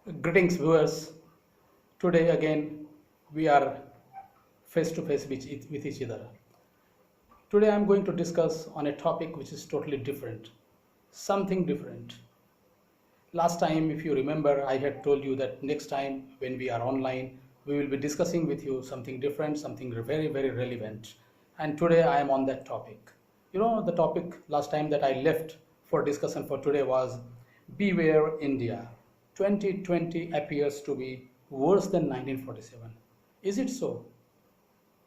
Greetings, viewers. Today again we are face to face with each other. Today I am going to discuss on a topic which is totally different, something different. Last time, if you remember, I had told you that next time when we are online, we will be discussing with you something different, something very, very relevant. And today I am on that topic. The topic last time that I left for discussion for today was Beware India. 2020 appears to be worse than 1947. Is it so?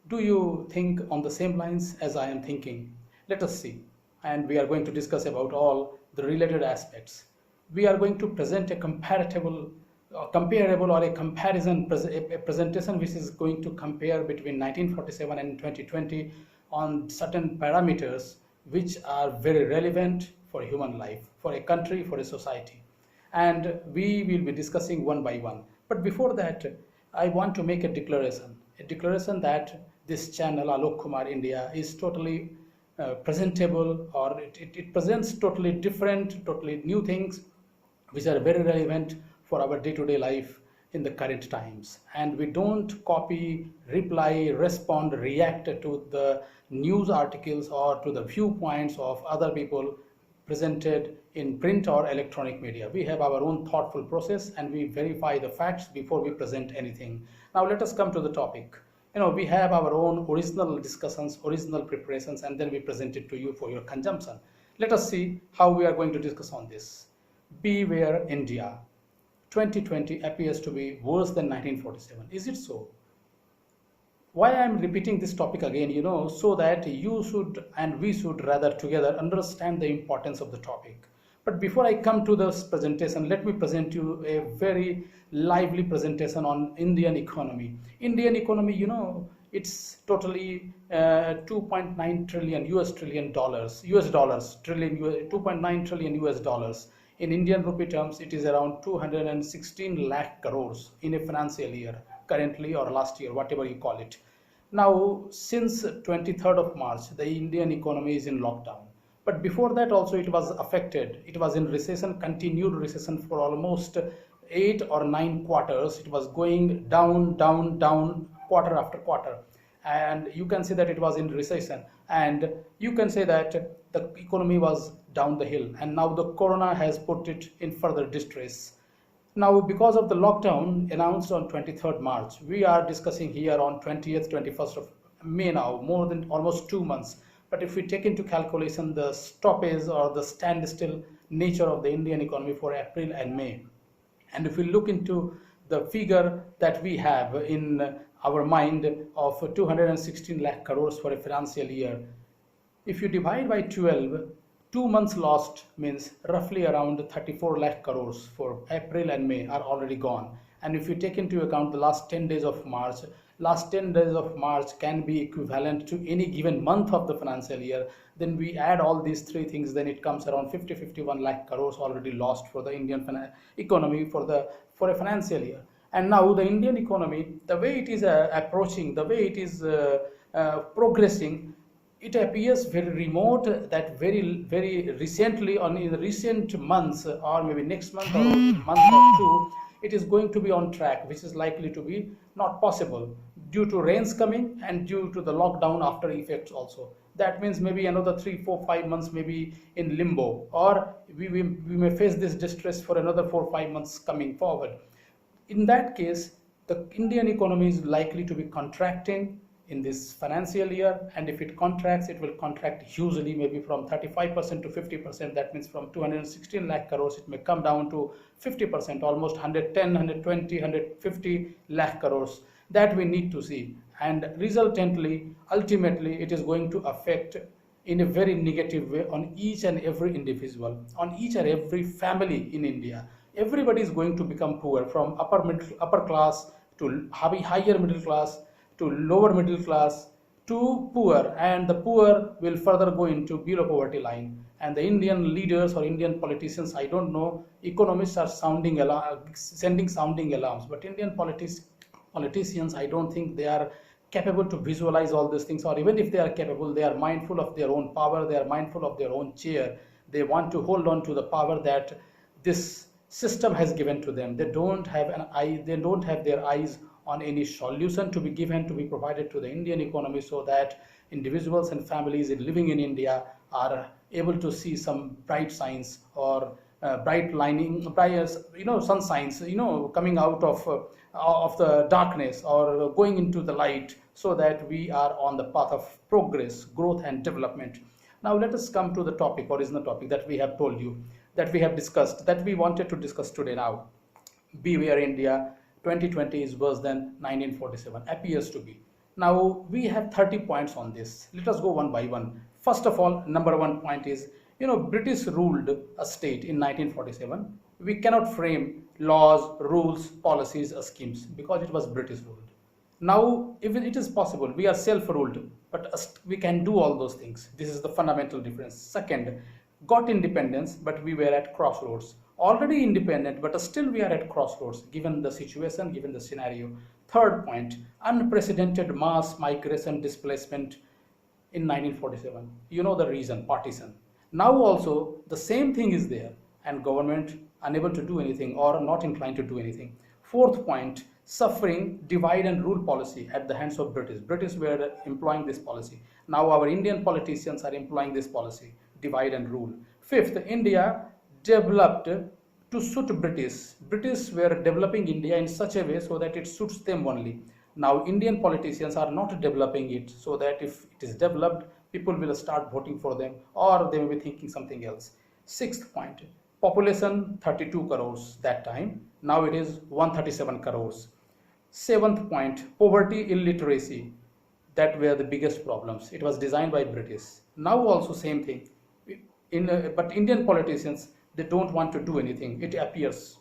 Do you think on the same lines as I am thinking? Let us see. And we are going to discuss about all the related aspects. We are going to present a comparable or a comparison, a presentation which is going to compare between 1947 and 2020 on certain parameters which are very relevant for human life, for a country, for a society. And we will be discussing one by one. But before that, I want to make a declaration that this channel, Alok Kumar India, is totally presentable, or it presents totally different, totally new things which are very relevant for our day-to-day life in the current times. And we don't copy, reply, respond, react to the news articles or to the viewpoints of other people presented in print or electronic media. We have our own thoughtful process and we verify the facts before we present anything. Now let us come to the topic. We have our own original discussions, original preparations, and then we present it to you for your consumption. Let us see how we are going to discuss on this. Beware India. 2020 appears to be worse than 1947. Is it so? Why I am repeating this topic again, so that you should and we should rather together understand the importance of the topic. But before I come to this presentation, let me present you a very lively presentation on Indian economy. Indian economy, it's totally 2.9 trillion US dollars, 2.9 trillion US dollars. In Indian rupee terms, it is around 216 lakh crores in a financial year, currently or last year, whatever you call it. Now, since 23rd of March, the Indian economy is in lockdown. But before that also it was affected. It was in recession, continued recession for almost 8 or 9 quarters. It was going down, down, down, quarter after quarter. And you can say that it was in recession. And you can say that the economy was down the hill. And now the corona has put it in further distress. Now, because of the lockdown announced on 23rd March, we are discussing here on 20th, 21st of May now, more than almost 2 months. But if we take into calculation the stoppage or the standstill nature of the Indian economy for April and May, and if we look into the figure that we have in our mind of 216 lakh crores for a financial year, if you divide by 12, 2 months lost means roughly around 34 lakh crores for April and May are already gone. And if you take into account the last 10 days of March, last 10 days of March can be equivalent to any given month of the financial year, then we add all these three things, then it comes around 51 lakh crores already lost for the Indian economy for a financial year. And now the Indian economy, the way it is approaching, the way it is progressing, it appears very remote that very, very recently, in recent months, or maybe next month or month or two, it is going to be on track, which is likely to be not possible due to rains coming and due to the lockdown after effects also. That means maybe another 3, 4, 5 months maybe in limbo, or we may face this distress for another 4, 5 months coming forward. In that case, the Indian economy is likely to be contracting in this financial year, and if it contracts, it will contract hugely, maybe from 35% to 50%. That means from 216 lakh crores, it may come down to 50%, almost 110, 120, 150 lakh crores. That we need to see, and resultantly, ultimately, it is going to affect in a very negative way on each and every individual, on each and every family in India. Everybody is going to become poor, from upper class to higher middle class to lower middle class to poor, and the poor will further go into below poverty line. And the Indian leaders or Indian politicians, I don't know, economists are sending sounding alarms, but Indian politicians, I don't think they are capable to visualize all these things, or even if they are capable, they are mindful of their own power, they are mindful of their own chair. They want to hold on to the power that this system has given to them. They don't have their eyes on any solution to be given, to be provided to the Indian economy, so that individuals and families living in India are able to see some bright signs, or bright lining, bright, sun signs, coming out of the darkness, or going into the light, so that we are on the path of progress, growth, and development. Now let us come to the topic, original topic that we have told you, that we have discussed, that we wanted to discuss today. Now, beware India, 2020 is worse than 1947, appears to be. Now, we have 30 points on this. Let us go one by one. First of all, number one point is, British ruled a state in 1947. We cannot frame laws, rules, policies, or schemes, because it was British ruled. Now, even it is possible, we are self-ruled, but we can do all those things. This is the fundamental difference. Second, got independence, but we were at crossroads. Already independent, but still we are at crossroads, given the situation, given the scenario. Third point, unprecedented mass migration displacement in 1947. You know the reason, partition. Now also, the same thing is there, and government unable to do anything, or not inclined to do anything. Fourth point, suffering divide and rule policy at the hands of British. British were employing this policy. Now our Indian politicians are employing this policy, divide and rule. Fifth, India developed to suit British. British were developing India in such a way so that it suits them only. Now Indian politicians are not developing it so that if it is developed, people will start voting for them, or they may be thinking something else. Sixth point, population 32 crores that time. Now it is 137 crores. Seventh point, poverty, illiteracy. That were the biggest problems. It was designed by British. Now also same thing. But Indian politicians, they don't want to do anything, it appears.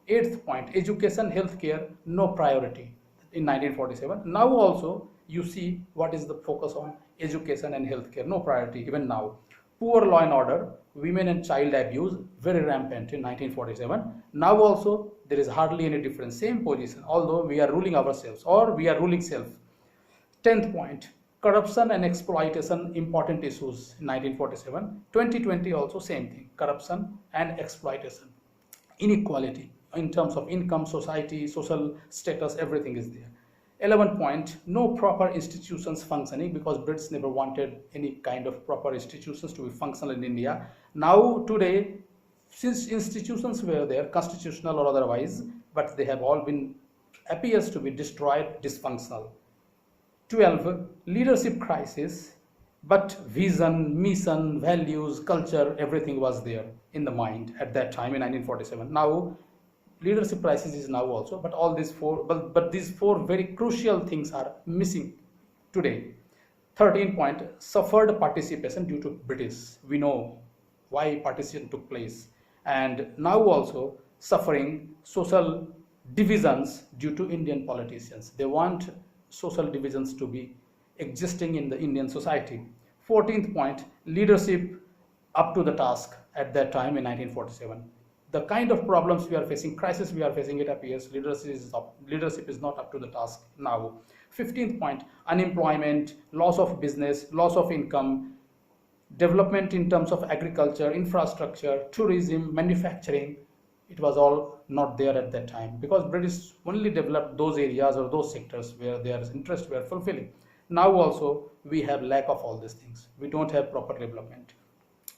Eighth point, education, healthcare, no priority in 1947. Now also you see what is the focus on education and healthcare, no priority even now. Poor law and order, women and child abuse, very rampant in 1947. Now also there is hardly any difference, same position, although we are ruling ourselves, or we are ruling self. 10th point, corruption and exploitation, important issues in 1947. 2020 also same thing, corruption and exploitation. Inequality in terms of income, society, social status, everything is there. 11th point, no proper institutions functioning, because Brits never wanted any kind of proper institutions to be functional in India. Now today, since institutions were there, constitutional or otherwise, but they have all been, appears to be destroyed, dysfunctional. 12, leadership crisis, but vision, mission, values, culture, everything was there in the mind at that time in 1947. Now leadership crisis is now also, but all these four, but these four very crucial things are missing today. 13 point, suffered participation due to British. We know why partition took place. And now also suffering social divisions due to Indian politicians. They want social divisions to be existing in the Indian society. 14th point, leadership up to the task at that time in 1947. The kind of problems we are facing, crisis we are facing, it appears leadership is not up to the task now. 15th point, unemployment, loss of business, loss of income, development in terms of agriculture, infrastructure, tourism, manufacturing, it was all not there at that time, because British only developed those areas or those sectors where their interests were fulfilling. Now also we have lack of all these things. We don't have proper development.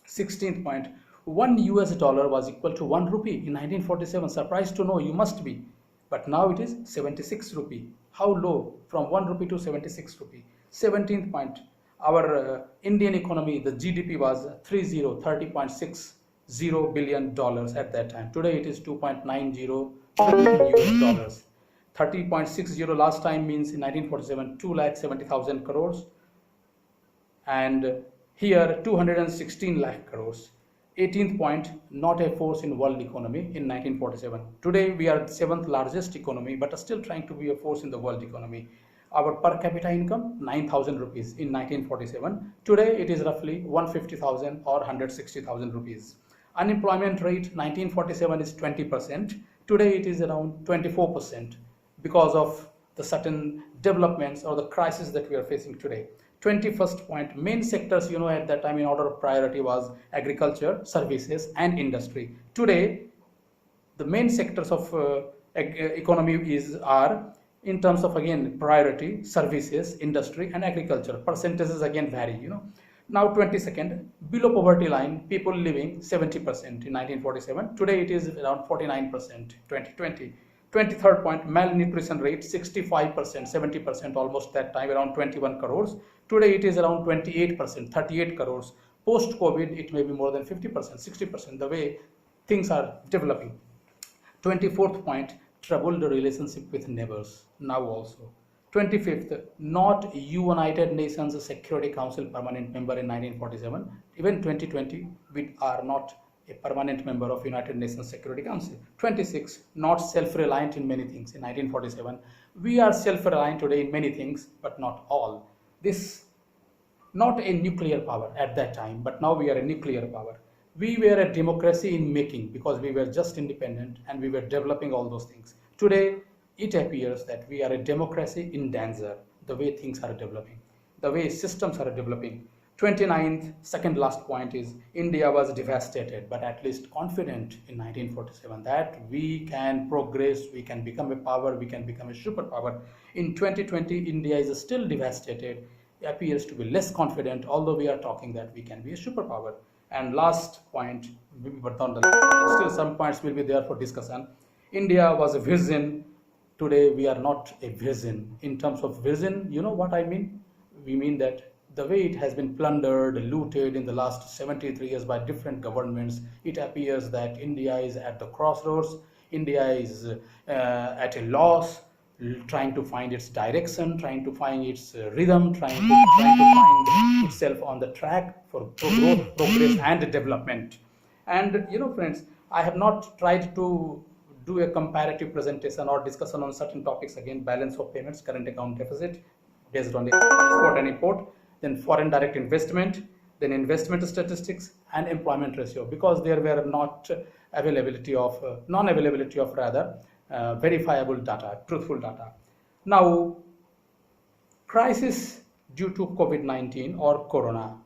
16th point, $1 was equal to 1 rupee in 1947. Surprised to know, you must be. But now it is 76 rupee. How low? From 1 rupee to 76 rupee. 17th point, our Indian economy, the GDP was $30.60 billion at that time. Today it is 2.90 billion US dollars. 30.60 last time means in 1947 2,70,000 crores, and here 216 lakh crores. 18th point, not a force in world economy in 1947. Today we are 7th largest economy, but still trying to be a force in the world economy. Our per capita income 9,000 rupees in 1947. Today it is roughly 150,000 or 160,000 rupees. Unemployment rate 1947 is 20%. Today it is around 24% because of the certain developments or the crisis that we are facing today. 21st point, main sectors, at that time in order of priority was agriculture, services and industry. Today The main sectors of economy are, in terms of, again, priority: services, industry, and agriculture. Percentages again vary, Now, 22nd, below poverty line, people living 70% in 1947. Today it is around 49%, 2020. 23rd point, malnutrition rate 65%, 70%, almost that time around 21 crores. Today it is around 28%, 38 crores. Post COVID, it may be more than 50%, 60%, the way things are developing. 24th point, troubled relationship with neighbors, now also. 25th, not United Nations Security Council permanent member in 1947. Even 2020, we are not a permanent member of United Nations Security Council. 26, not self-reliant in many things in 1947. We are self-reliant today in many things, but not all. This, not a nuclear power at that time, but now we are a nuclear power. We were a democracy in making because we were just independent and we were developing all those things. Today, it appears that we are a democracy in danger, the way things are developing, the way systems are developing. 29th, second last point is India was devastated, but at least confident in 1947 that we can progress, we can become a power, we can become a superpower. In 2020, India is still devastated, appears to be less confident, although we are talking that we can be a superpower. And last point, but not the last, still some points will be there for discussion. India was a vision. Today we are not a vision. In terms of vision, you know what I mean? We mean that the way it has been plundered, looted in the last 73 years by different governments, it appears that India is at the crossroads. India is at a loss, trying to find its direction, trying to find its rhythm, trying to find itself on the track for growth, progress, and development. And friends, I have not tried to do a comparative presentation or discussion on certain topics. Again, balance of payments, current account deficit based on the export and import, then foreign direct investment, then investment statistics, and employment ratio, because there were not non-availability of rather verifiable data, truthful data. Now, crisis due to COVID-19 or corona,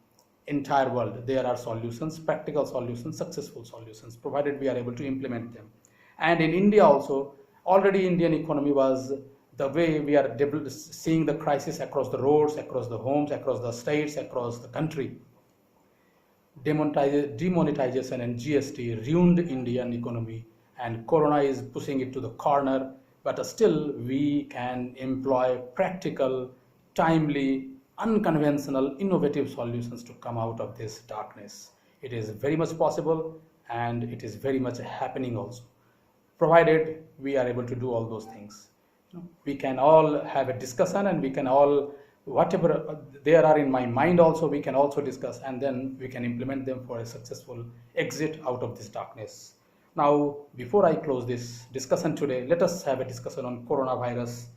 entire world, there are solutions, practical solutions, successful solutions, provided we are able to implement them. And in India also, already Indian economy was, the way we are seeing the crisis across the roads, across the homes, across the states, across the country. Demonetization and GST ruined Indian economy, and corona is pushing it to the corner, but still we can employ practical, timely, unconventional, innovative solutions to come out of this darkness. It is very much possible, and it is very much happening also, provided we are able to do all those things. We can all have a discussion, and we can all, whatever there are in my mind also, we can also discuss, and then we can implement them for a successful exit out of this darkness. Now, before I close this discussion today, let us have a discussion on coronavirus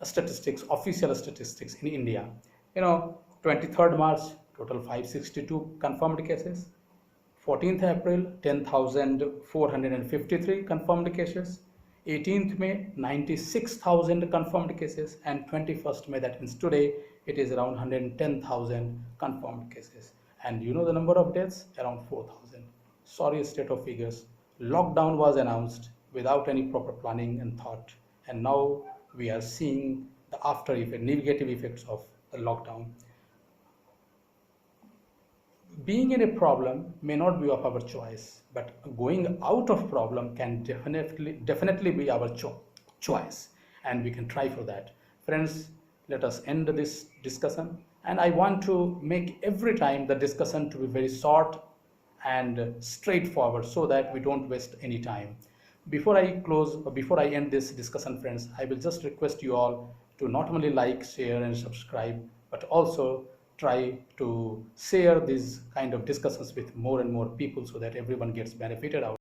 statistics, official statistics in India. 23rd March, total 562 confirmed cases. 14th April, 10,453 confirmed cases. 18th May, 96,000 confirmed cases. And 21st May, that means today, it is around 110,000 confirmed cases. And the number of deaths? Around 4,000. Sorry, state of figures. Lockdown was announced without any proper planning and thought. And now we are seeing the after effect, negative effects of the lockdown. Being in a problem may not be of our choice, but going out of problem can definitely be our choice, and we can try for that. Friends, let us end this discussion, and I want to make every time the discussion to be very short and straightforward, so that we don't waste any time. Before I close, or before I end this discussion, friends, I will just request you all to not only like, share, and subscribe, but also try to share these kind of discussions with more and more people, so that everyone gets benefited out.